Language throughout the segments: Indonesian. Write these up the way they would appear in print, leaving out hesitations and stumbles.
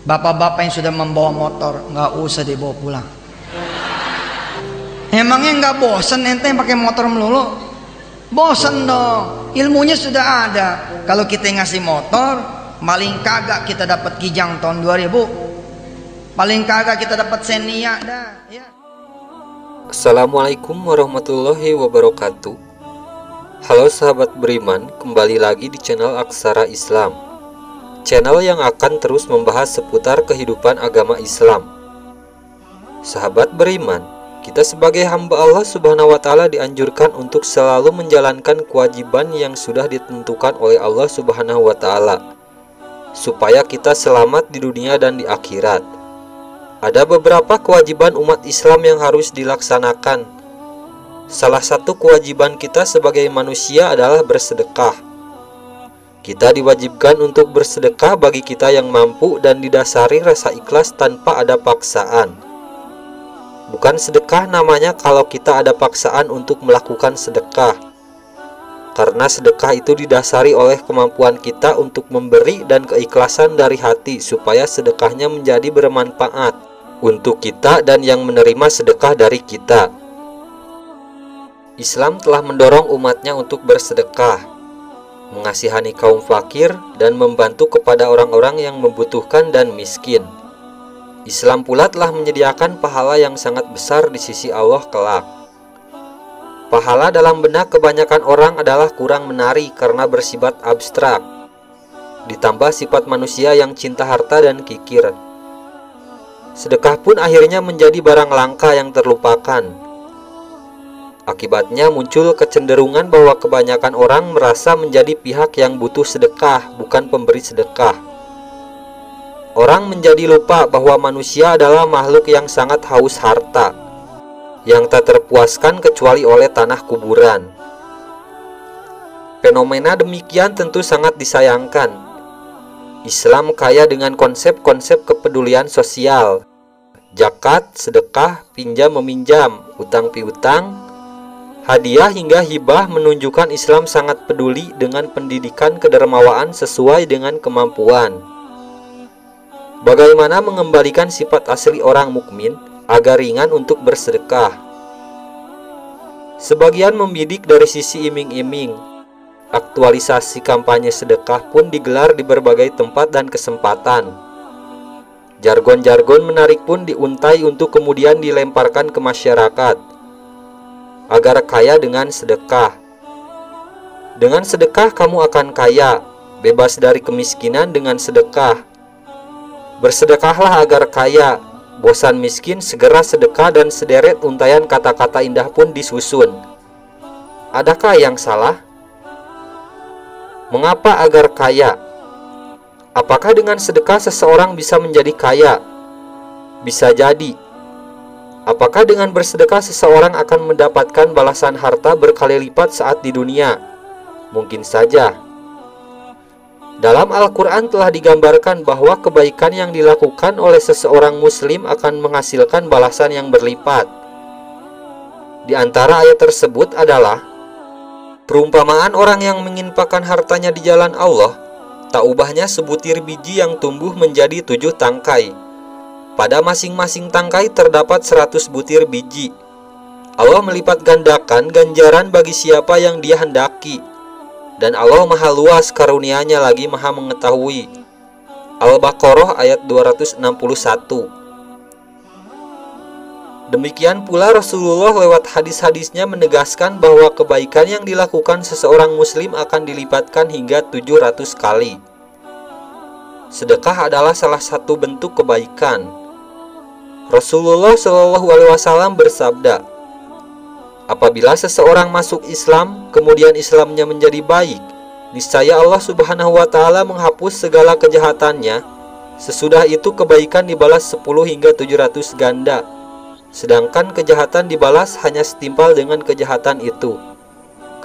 Bapak-bapak yang sudah membawa motor nggak usah dibawa pulang. Emangnya nggak bosen ente yang pakai motor melulu? Bosen dong. Ilmunya sudah ada. Kalau kita ngasih motor, paling kagak kita dapat Kijang tahun 2000. Paling kagak kita dapat Xenia dah. Ya. Assalamualaikum warahmatullahi wabarakatuh. Halo sahabat beriman, kembali lagi di channel Aksara Islam, channel yang akan terus membahas seputar kehidupan agama Islam. Sahabat beriman, kita sebagai hamba Allah Subhanahu wa Ta'ala dianjurkan untuk selalu menjalankan kewajiban yang sudah ditentukan oleh Allah Subhanahu wa Ta'ala, supaya kita selamat di dunia dan di akhirat. Ada beberapa kewajiban umat Islam yang harus dilaksanakan. Salah satu kewajiban kita sebagai manusia adalah bersedekah. Kita diwajibkan untuk bersedekah bagi kita yang mampu dan didasari rasa ikhlas tanpa ada paksaan. Bukan sedekah namanya kalau kita ada paksaan untuk melakukan sedekah. Karena sedekah itu didasari oleh kemampuan kita untuk memberi dan keikhlasan dari hati supaya sedekahnya menjadi bermanfaat untuk kita dan yang menerima sedekah dari kita. Islam telah mendorong umatnya untuk bersedekah, mengasihani kaum fakir, dan membantu kepada orang-orang yang membutuhkan dan miskin. Islam pula telah menyediakan pahala yang sangat besar di sisi Allah kelak. Pahala dalam benak kebanyakan orang adalah kurang menarik karena bersifat abstrak, ditambah sifat manusia yang cinta harta dan kikir. Sedekah pun akhirnya menjadi barang langka yang terlupakan. Akibatnya muncul kecenderungan bahwa kebanyakan orang merasa menjadi pihak yang butuh sedekah, bukan pemberi sedekah. Orang menjadi lupa bahwa manusia adalah makhluk yang sangat haus harta, yang tak terpuaskan kecuali oleh tanah kuburan. Fenomena demikian tentu sangat disayangkan. Islam kaya dengan konsep-konsep kepedulian sosial, zakat, sedekah, pinjam meminjam, utang piutang, hadiah hingga hibah menunjukkan Islam sangat peduli dengan pendidikan kedermawaan sesuai dengan kemampuan. Bagaimana mengembalikan sifat asli orang mukmin agar ringan untuk bersedekah. Sebagian membidik dari sisi iming-iming. Aktualisasi kampanye sedekah pun digelar di berbagai tempat dan kesempatan. Jargon-jargon menarik pun diuntai untuk kemudian dilemparkan ke masyarakat agar kaya dengan sedekah. Dengan sedekah kamu akan kaya, bebas dari kemiskinan dengan sedekah. Bersedekahlah agar kaya, bosan miskin segera sedekah, dan sederet untaian kata-kata indah pun disusun. Adakah yang salah? Mengapa agar kaya? Apakah dengan sedekah seseorang bisa menjadi kaya? Bisa jadi. Apakah dengan bersedekah seseorang akan mendapatkan balasan harta berkali lipat saat di dunia? Mungkin saja. Dalam Al-Quran telah digambarkan bahwa kebaikan yang dilakukan oleh seseorang muslim akan menghasilkan balasan yang berlipat. Di antara ayat tersebut adalah perumpamaan orang yang menginfakkan hartanya di jalan Allah, tak ubahnya sebutir biji yang tumbuh menjadi 7 tangkai. Pada masing-masing tangkai terdapat 100 butir biji. Allah melipat gandakan ganjaran bagi siapa yang Dia hendaki. Dan Allah maha luas karunia-Nya lagi maha mengetahui. Al-Baqarah ayat 261. Demikian pula Rasulullah lewat hadis-hadisnya menegaskan bahwa kebaikan yang dilakukan seseorang muslim akan dilipatkan hingga 700 kali. Sedekah adalah salah satu bentuk kebaikan. Rasulullah Shallallahu Alaihi Wasallam bersabda, apabila seseorang masuk Islam, kemudian Islamnya menjadi baik, niscaya Allah Subhanahu wa Ta'ala menghapus segala kejahatannya. Sesudah itu kebaikan dibalas 10 hingga 700 ganda. Sedangkan kejahatan dibalas hanya setimpal dengan kejahatan itu,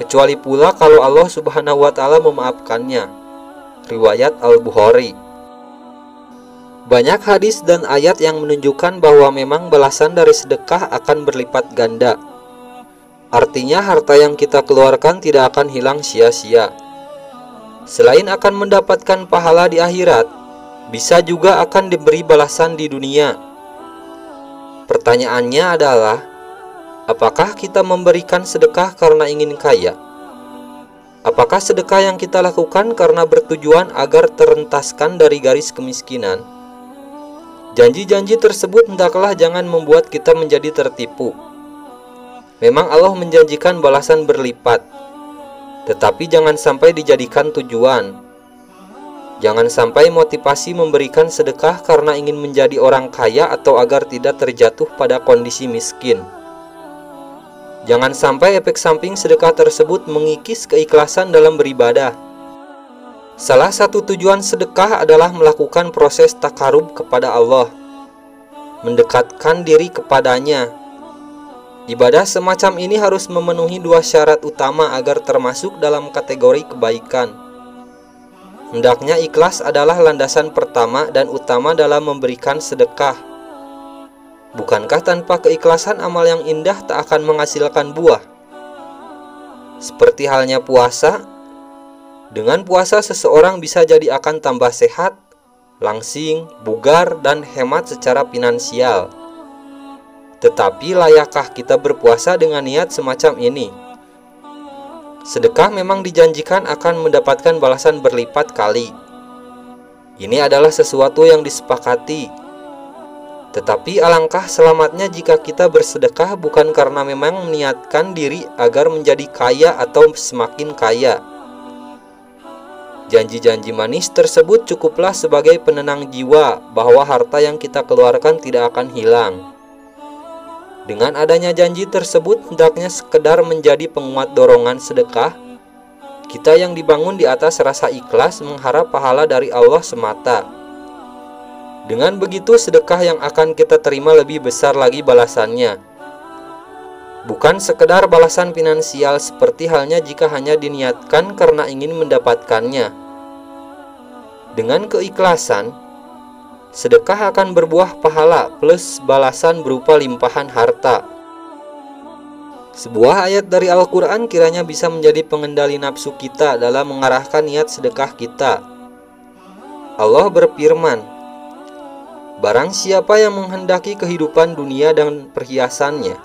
kecuali pula kalau Allah Subhanahu wa Ta'ala memaafkannya. Riwayat Al-Bukhari. Banyak hadis dan ayat yang menunjukkan bahwa memang balasan dari sedekah akan berlipat ganda. Artinya harta yang kita keluarkan tidak akan hilang sia-sia. Selain akan mendapatkan pahala di akhirat, bisa juga akan diberi balasan di dunia. Pertanyaannya adalah, apakah kita memberikan sedekah karena ingin kaya? Apakah sedekah yang kita lakukan karena bertujuan agar terentaskan dari garis kemiskinan? Janji-janji tersebut hendaklah jangan membuat kita menjadi tertipu. Memang Allah menjanjikan balasan berlipat, tetapi jangan sampai dijadikan tujuan. Jangan sampai motivasi memberikan sedekah karena ingin menjadi orang kaya atau agar tidak terjatuh pada kondisi miskin. Jangan sampai efek samping sedekah tersebut mengikis keikhlasan dalam beribadah. Salah satu tujuan sedekah adalah melakukan proses takarub kepada Allah, mendekatkan diri kepadanya. Ibadah semacam ini harus memenuhi dua syarat utama agar termasuk dalam kategori kebaikan. Hendaknya ikhlas adalah landasan pertama dan utama dalam memberikan sedekah. Bukankah tanpa keikhlasan amal yang indah tak akan menghasilkan buah? Seperti halnya puasa, dengan puasa seseorang bisa jadi akan tambah sehat, langsing, bugar, dan hemat secara finansial. Tetapi layakkah kita berpuasa dengan niat semacam ini? Sedekah memang dijanjikan akan mendapatkan balasan berlipat kali. Ini adalah sesuatu yang disepakati. Tetapi alangkah selamatnya jika kita bersedekah bukan karena memang meniatkan diri agar menjadi kaya atau semakin kaya. Janji-janji manis tersebut cukuplah sebagai penenang jiwa bahwa harta yang kita keluarkan tidak akan hilang. Dengan adanya janji tersebut hendaknya sekedar menjadi penguat dorongan sedekah kita yang dibangun di atas rasa ikhlas mengharap pahala dari Allah semata. Dengan begitu sedekah yang akan kita terima lebih besar lagi balasannya. Bukan sekedar balasan finansial seperti halnya jika hanya diniatkan karena ingin mendapatkannya. Dengan keikhlasan, sedekah akan berbuah pahala plus balasan berupa limpahan harta. Sebuah ayat dari Al-Quran kiranya bisa menjadi pengendali nafsu kita dalam mengarahkan niat sedekah kita. Allah berfirman, barang siapa yang menghendaki kehidupan dunia dan perhiasannya,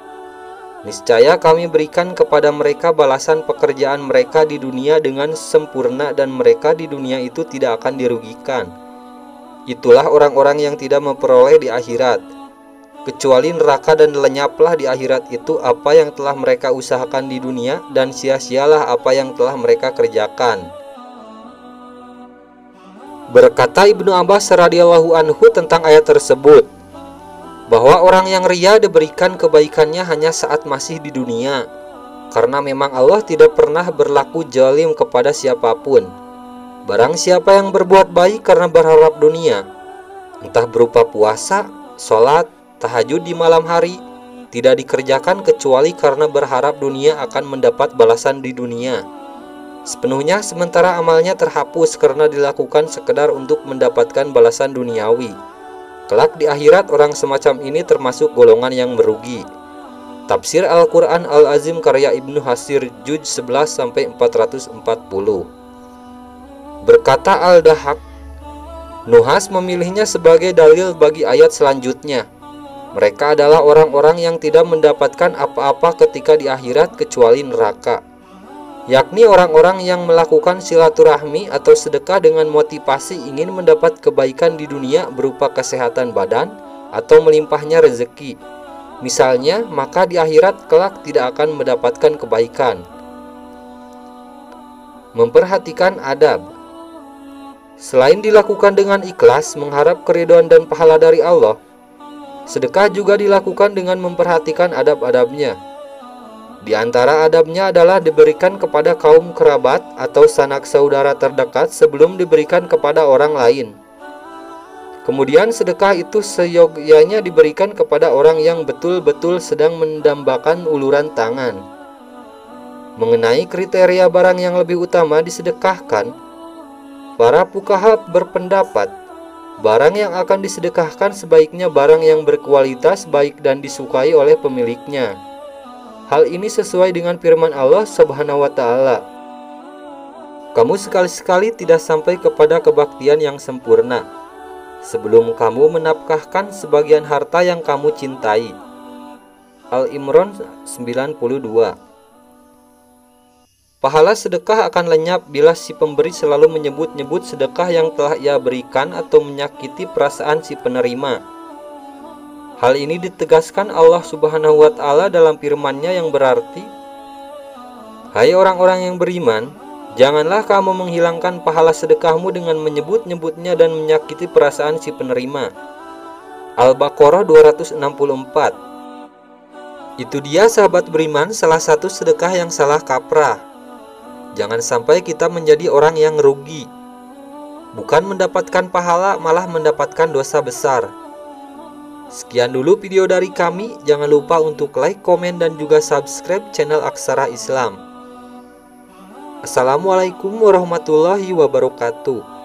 niscaya kami berikan kepada mereka balasan pekerjaan mereka di dunia dengan sempurna dan mereka di dunia itu tidak akan dirugikan. Itulah orang-orang yang tidak memperoleh di akhirat, kecuali neraka, dan lenyaplah di akhirat itu apa yang telah mereka usahakan di dunia dan sia-sialah apa yang telah mereka kerjakan. Berkata Ibnu Abbas radhiyallahu anhu tentang ayat tersebut, bahwa orang yang ria diberikan kebaikannya hanya saat masih di dunia, karena memang Allah tidak pernah berlaku zalim kepada siapapun. Barang siapa yang berbuat baik karena berharap dunia, entah berupa puasa, sholat, tahajud di malam hari, tidak dikerjakan kecuali karena berharap dunia akan mendapat balasan di dunia sepenuhnya, sementara amalnya terhapus karena dilakukan sekedar untuk mendapatkan balasan duniawi. Kelak di akhirat orang semacam ini termasuk golongan yang merugi. Tafsir Al-Quran Al-Azim karya Ibnu Hasir Juz 11-440. Berkata Al-Dahhak, Nuhas memilihnya sebagai dalil bagi ayat selanjutnya. Mereka adalah orang-orang yang tidak mendapatkan apa-apa ketika di akhirat kecuali neraka, yakni orang-orang yang melakukan silaturahmi atau sedekah dengan motivasi ingin mendapat kebaikan di dunia berupa kesehatan badan atau melimpahnya rezeki. Misalnya, maka di akhirat kelak tidak akan mendapatkan kebaikan. Memperhatikan adab. Selain dilakukan dengan ikhlas mengharap keridhaan dan pahala dari Allah, sedekah juga dilakukan dengan memperhatikan adab-adabnya. Di antara adabnya adalah diberikan kepada kaum kerabat atau sanak saudara terdekat sebelum diberikan kepada orang lain. Kemudian sedekah itu seyogyanya diberikan kepada orang yang betul-betul sedang mendambakan uluran tangan. Mengenai kriteria barang yang lebih utama disedekahkan, para fuqaha berpendapat, barang yang akan disedekahkan sebaiknya barang yang berkualitas baik dan disukai oleh pemiliknya. Hal ini sesuai dengan firman Allah Subhanahu wa Ta'ala, kamu sekali-sekali tidak sampai kepada kebaktian yang sempurna, sebelum kamu menafkahkan sebagian harta yang kamu cintai. Al-Imran 92. Pahala sedekah akan lenyap bila si pemberi selalu menyebut-nyebut sedekah yang telah ia berikan atau menyakiti perasaan si penerima. Hal ini ditegaskan Allah Subhanahu wa Ta'ala dalam firman-Nya yang berarti, "Hai orang-orang yang beriman, janganlah kamu menghilangkan pahala sedekahmu dengan menyebut-nyebutnya dan menyakiti perasaan si penerima." Al-Baqarah 264. Itu dia sahabat beriman, salah satu sedekah yang salah kaprah. Jangan sampai kita menjadi orang yang rugi. Bukan mendapatkan pahala, malah mendapatkan dosa besar. Sekian dulu video dari kami. Jangan lupa untuk like, komen, dan juga subscribe channel Aksara Islam. Assalamualaikum warahmatullahi wabarakatuh.